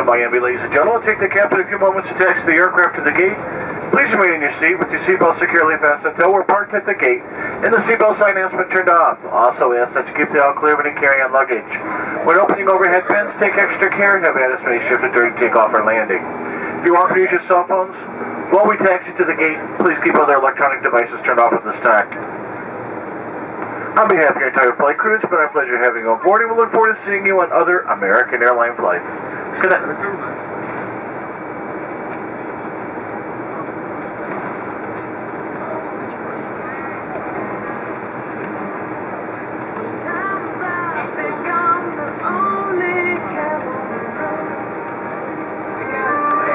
Miami, ladies and gentlemen. Take the captain a few moments to taxi the aircraft to the gate. Please remain in your seat with your seatbelt securely fastened until we're parked at the gate and the seatbelt sign has been turned off. Also, we ask that you keep the aisle clear when you carry on luggage. When opening overhead bins, take extra care and have added space shifted during takeoff or landing. If you want to use your cell phones while we taxi to the gate, please keep other electronic devices turned off at this time. On behalf of your entire flight crew, it's been our pleasure having you on board, and we look forward to seeing you on other American Airlines flights. Good night.